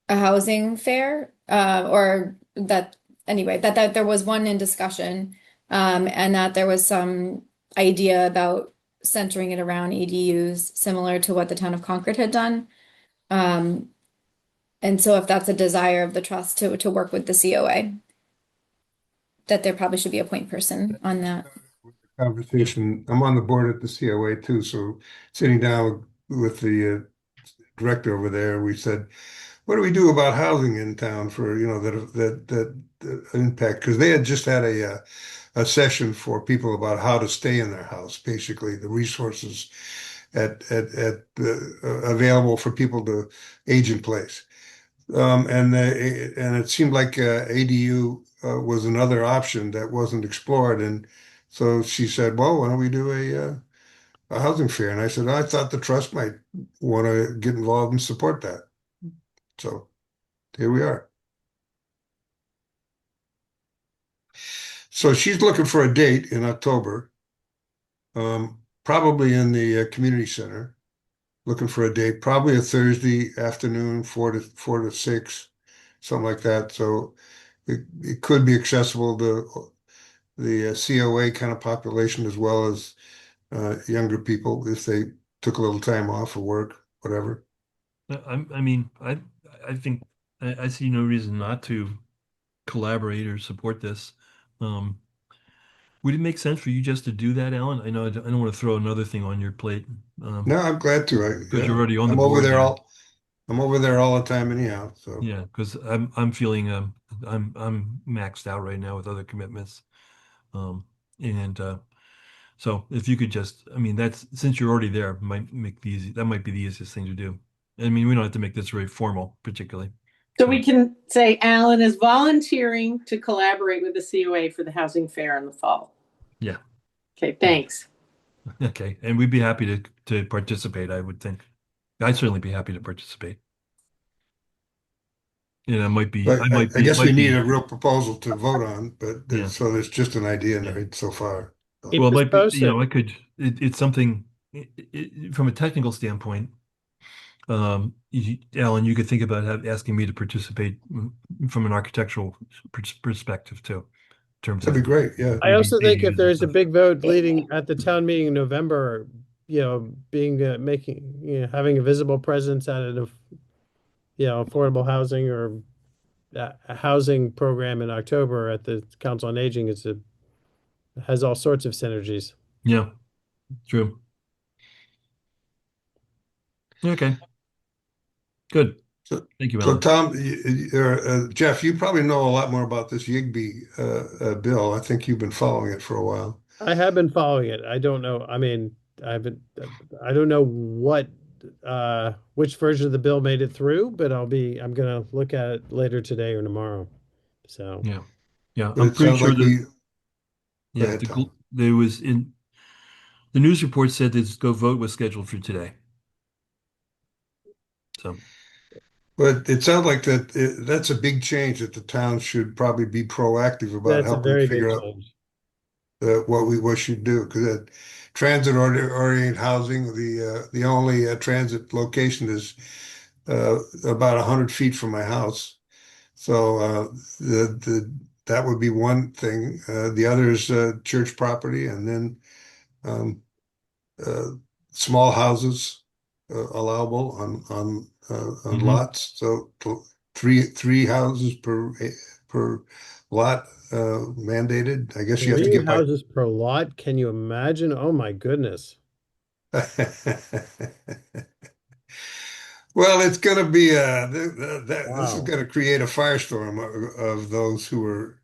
a housing fair, or that anyway, that there was one in discussion, and that there was some idea about centering it around ADUs, similar to what the town of Concord had done. And so if that's a desire of the trust to work with the COA, that there probably should be a point person on that. Conversation, I'm on the board at the COA too, so sitting down with the director over there, we said, what do we do about housing in town for, that impact? Because they had just had a session for people about how to stay in their house, basically the resources available for people to age in place. And it seemed like ADU was another option that wasn't explored. And so she said, well, why don't we do a housing fair? And I said, I thought the trust might want to get involved and support that. So here we are. So she's looking for a date in October, probably in the community center. Looking for a date, probably a Thursday afternoon, 4 to 6, something like that. So it could be accessible to the COA kind of population as well as younger people if they took a little time off of work, whatever. I mean, I think I see no reason not to collaborate or support this. Would it make sense for you just to do that, Alan? I know I don't want to throw another thing on your plate. No, I'm glad to. Because you're already on the I'm over board there there. I'm over there all the time anyhow. So Yeah, because I'm feeling I'm maxed out right now with other commitments. And so if you could just, I mean, that's since you're already there, that might be the easiest thing to do. I mean, we don't have to make this very formal, particularly. So we can say Alan is volunteering to collaborate with the COA for the housing fair in the fall. Yeah. Okay, thanks. Okay, and we'd be happy to participate, I would think. I'd certainly be happy to participate. Yeah, but I guess we need be, a real proposal to vote on, but Yeah. so there's just an idea in Yeah. there so far. Keep well, it us might be, posted. I could, it's something from a technical standpoint. Alan, you could think about asking me to participate from an architectural perspective too, in terms That'd of be great, yeah. I also think if ADUs and there's a stuff. big vote leading at the town meeting in November, being, making, having a visible presence at an, affordable housing or a housing program in October at the Council on Aging has all sorts of synergies. Yeah, true. Okay, good. So, Thank you, so Alan. Tom, Jeff, you probably know a lot more about this Yigby bill. I think you've been following it for a while. I have been following it. I don't know. I mean, I don't know which version of the bill made it through, but I'm gonna look at it later today or tomorrow. So, Yeah, yeah. But I'm it pretty sounds sure like that go yeah, ahead, Tom. there was in the news report said this go vote was scheduled for today. So But it sounds like that's a big change that the town should probably be proactive about that's a helping very big figure out change. what we should do because transit oriented housing, the only transit location is about 100 feet from my house. So the that would be one thing. The other is church property, and then um, uh, small houses allowable on mhm. lots. So three houses per lot mandated. I guess you have to 3 get by. houses per lot. Can you imagine? Oh my goodness. Well, it's going to be this is Wow. going to create a firestorm of those who are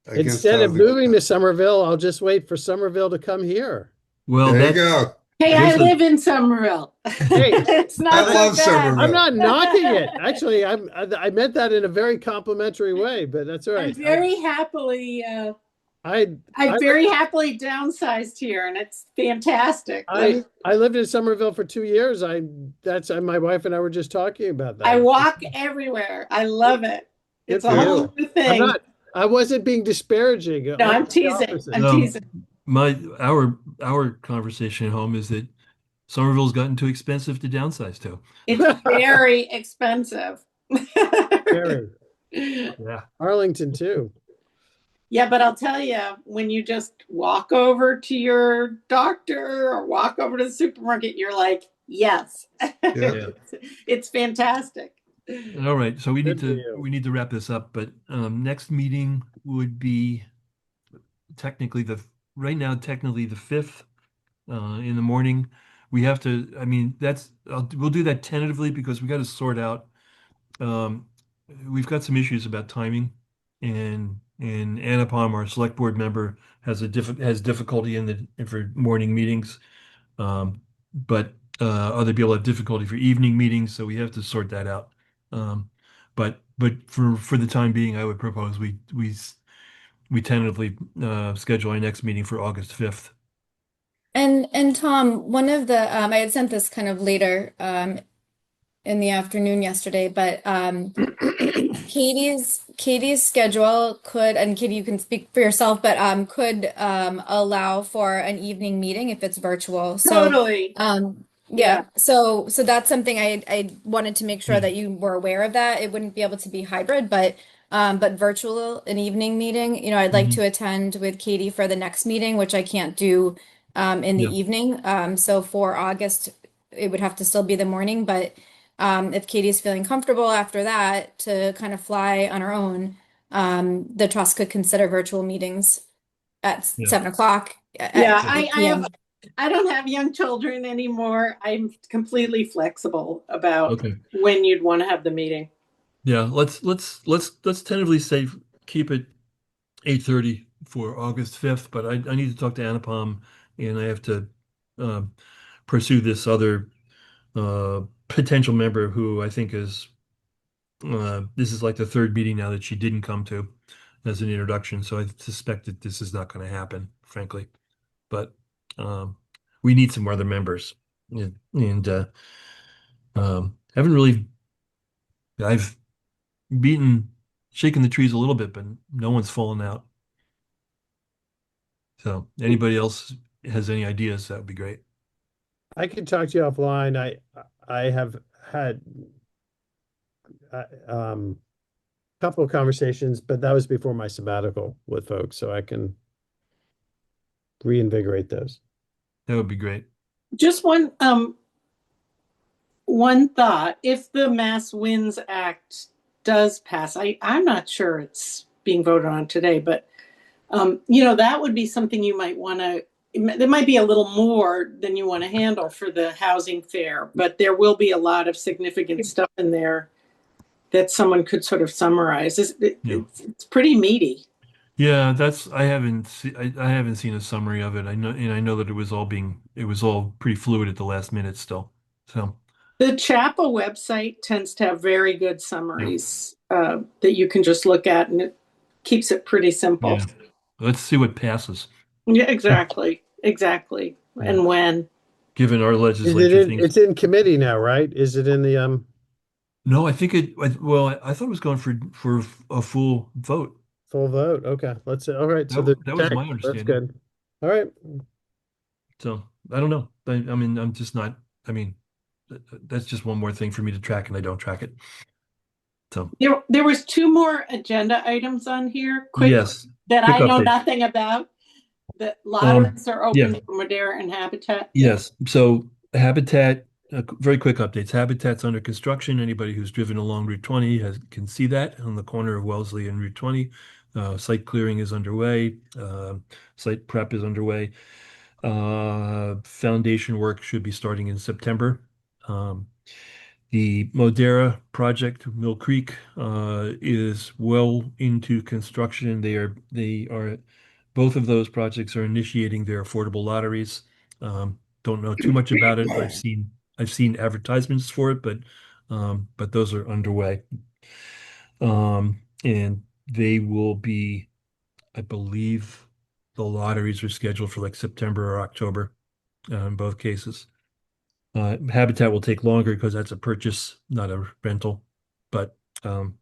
against Instead of housing. moving to Somerville, I'll just wait for Somerville to come here. Well, There you that's go. Hey, I there's a live in Somerville. Hey, It's I not so love bad. I'm Somerville. not knocking it. Actually, I meant that in a very complimentary way, but that's all I'm right. very happily, I I very happily downsized here and it's fantastic. I lived in Somerville for 2 years. My wife and I were just talking about I that. walk everywhere. I love it. Good It's for a whole you. new I'm thing. not. I wasn't being disparaging. No, I'm Almost the teasing. opposite. I'm no teasing. my our conversation at home is that Somerville's gotten too expensive to downsize to. It's very expensive. Very. Yeah. Arlington too. Yeah, but I'll tell you, when you just walk over to your doctor or walk over to the supermarket, you're like, yes, Yeah. Yeah. it's fantastic. All right. So Good for you. we need to wrap this up, but next meeting would be technically the right now technically the 5th in the morning. We have to, I mean, we'll do that tentatively because we got to sort out um we've got some issues about timing and Anna Palmer, our select board member, has difficulty for morning meetings. But other people have difficulty for evening meetings, so we have to sort that out. But for the time being, I would propose we tentatively schedule our next meeting for August 5th. And Tom, one of the I had sent this kind of later in the afternoon yesterday, but Katie's schedule could, and Katie, you can speak for yourself, but could allow for an evening meeting if it's virtual. So Totally. yeah, Yeah. so that's something I wanted to make sure Yeah. that you were aware of that. It wouldn't be able to be hybrid, but virtual, an evening meeting. I'd like to Mhm. attend with Katie for the next meeting, which I can't do in the Yeah. evening. So for August, it would have to still be the morning, but if Katie's feeling comfortable after that to kind of fly on her own, the trust could consider virtual meetings at Yeah. 7 o'clock Yeah, Yeah. at 8 p.m. I don't have young children anymore. I'm completely flexible about Okay. when you'd want to have the meeting. Yeah. Let's tentatively say keep it 8:30 for August 5th, but I need to talk to Anupam and I have to um, pursue this other potential member who I think is this is like the third meeting now that she didn't come to as an introduction, so I suspect that this is not going to happen, frankly. But we need some other members, and haven't really. I've shaken the trees a little bit, but no one's fallen out. So anybody else has any ideas, that would be great. I could talk to you offline. I have had couple of conversations, but that was before my sabbatical with folks, so I can reinvigorate those. That would be great. Just one thought, if the Mass Winds Act does pass, I'm not sure it's being voted on today, but that would be something you might want to, there might be a little more than you want to handle for the housing fair, but there will be a lot of significant stuff in there that someone could sort of summarize. Yeah. It's pretty meaty. Yeah, I haven't seen a summary of it. I know that it was all pretty fluid at the last minute still. So, The CHAPA website tends to have very good yeah. summaries that you can just look at, and it keeps it pretty simple. Yeah. Let's see what passes. Yeah, exactly. Exactly. Yeah. And when. Given our Is it legislature in, things. it's in committee now, right? Is it in the No, well, I thought it was going for a full vote. full vote? Okay, let's all right. So That was my that's understanding. good. All right. So I don't know. I mean, I'm just not. I mean, that's just one more thing for me to track, and I don't track it. So There was two more agenda items on here, quick, yes, that quick I know update. nothing about. The lotteries are Yeah, open for Madera and Habitat. yes. So Habitat, very quick updates. Habitat's under construction. Anybody who's driven along Route 20 can see that on the corner of Wellesley and Route 20. Site clearing is underway. Site prep is underway. Foundation work should be starting in September. Um, the Modera project, Mill Creek, is well into construction. They are both of those projects are initiating their affordable lotteries. Don't know too much about it. I've seen advertisements for it, but those are underway. And they will be, I believe, the lotteries are scheduled for like September or October, in both cases. Habitat will take longer because that's a purchase, not a rental. But and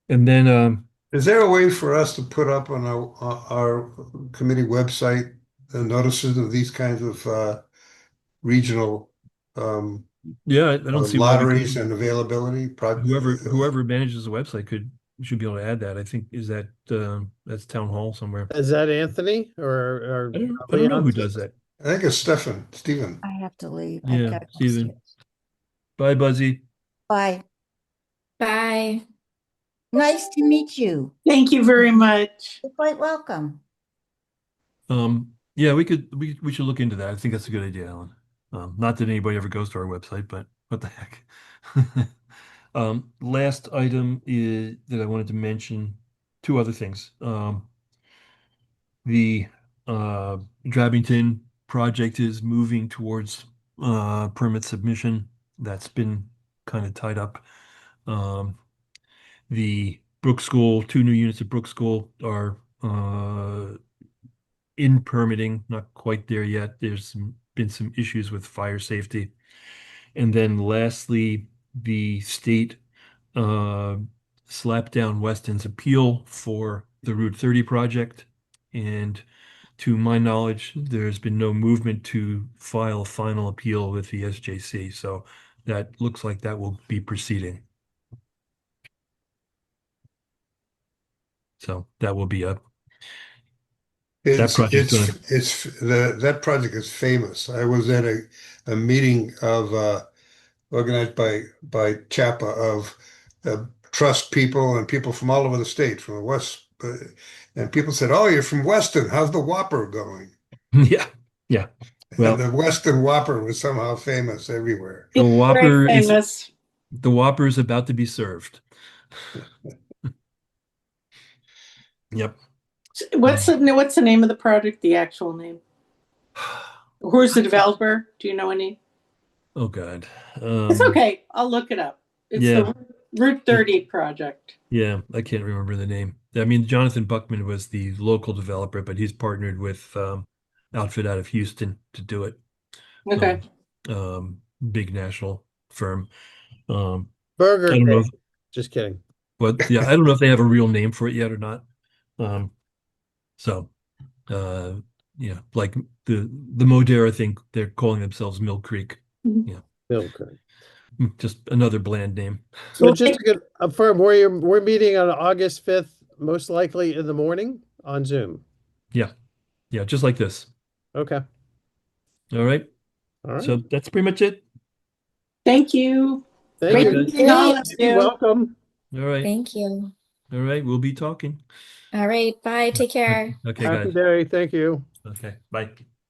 then Is there a way for us to put up on our committee website notices of these kinds of regional yeah, I don't see why we lotteries couldn't. and availability? Whoever manages the website should be able to add that. I think is that that's town hall somewhere. Is that Anthony or I don't know who Leon? does that. I think it's Stephen. I have to leave. I've Yeah, got to go Steven. upstairs. Bye, Buzzy. Bye. Bye. Nice to meet you. Thank you very much. You're quite welcome. Yeah, we should look into that. I think that's a good idea, Alan. Not that anybody ever goes to our website, but what the heck. Last item is that I wanted to mention two other things. The Drabbington project is moving towards permit submission. That's been kind of tied up. Um, the Brook School, two new units at Brook School are in permitting, not quite there yet. Been some issues with fire safety. And then lastly, the state uh, slapped down Weston's appeal for the Route 30 project. And to my knowledge, there's been no movement to file a final appeal with the SJC. So that looks like that will be proceeding. So that will be up. That project's gonna. That project is famous. I was at a meeting of organized by CHAPA of trust people and people from all over the state, from the West, and people said, "Oh, you're from Weston. How's the Whopper going?" Yeah, yeah. And Well, the Weston Whopper was somehow famous everywhere. the Very Whopper is famous. the Whopper is about to be served. Yep. What's the name of the project? The actual name? Who's the developer? Do you know any? Oh God. It's okay. I'll look it up. It's Yeah. the Route 30 project. Yeah, I can't remember the name. I mean, Jonathan Buckman was the local developer, but he's partnered with outfit out of Houston to do it. Okay. Big national firm. I Burger don't know, King. Just kidding. but yeah, I don't know if they have a real name for it yet or not. So, yeah, like the Modera thing, they're calling themselves Mill Creek. Mhm. Yeah. Okay. Just another bland name. So Well, just to confirm, we're meeting on August 5th, most likely in the morning on Zoom. Yeah. Yeah, just like this. Okay. All right. All right. So that's pretty much it. Thank you. Thank Great you. meeting all of You're you. welcome. All right. Thank you. All right. We'll be talking. All right, bye. Take care. Okay, Happy guys. day. Thank you. Okay. Bye.